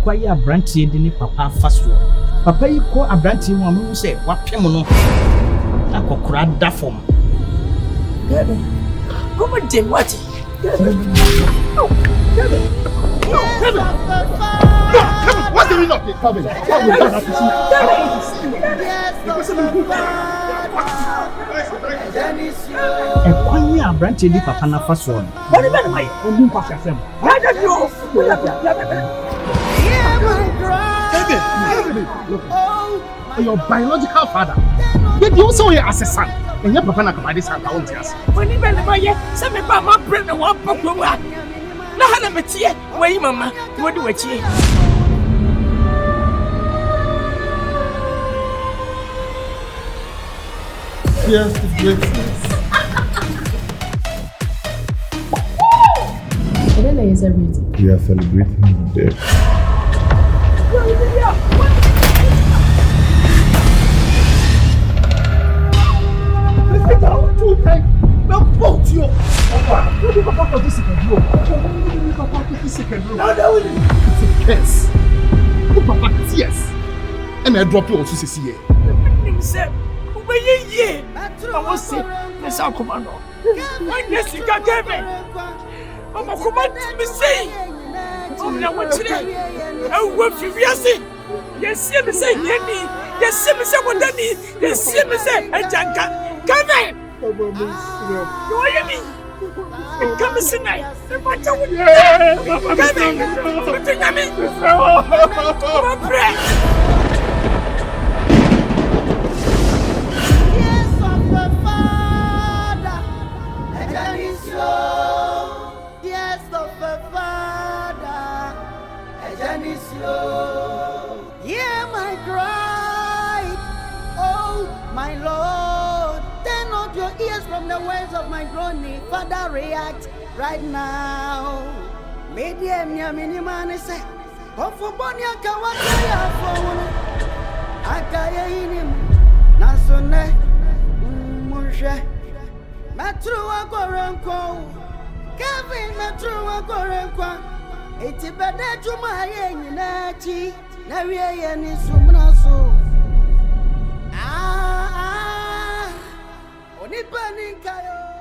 kwaye abrantie de ne papa afaso. Papa yi ko abrantie mu amu se wapem no. Akokora da fom. Come on, Jim, what? What's the reason of it? Come Kwanye abrantie di papa na fa so. What about my own passion? Why don't you? Your biological father. But you also your assistant. And your papa na come this and count yes. When you been by ye, some of my brain and one pop. Now, I'm a tear. Wait, Mamma, what do I cheer? Yes, it's greatness. Today is everything. We are celebrating your death. Listen down, two times. Now, both you. What do you papa for this second row? What do you papa for this second row? It's a curse. You papa tears. And I drop you also see here. I was sick. Let's all come on. When yes, you got me. I'm a command to be saying. Oh, now what today? Oh, what you see? Yes, see me say, Yenny. Yes, see me say, what that is. Yes, see me say, and Janka. Come in. You hear me? Come and sit now. Come in. Come on, pray. Yeah, my bride, oh my Lord, turn not your ears from the words of my groaning. Father, react right now. Medium Yaminimani say, of Bonia Kawakaya phone. Akaya him, Nasone, Munsha, Matrua Gorenko, Kevin Matrua Gorenko. It's a bad to my energy. Now we are in Sumraso. Ah, only burning Kayo.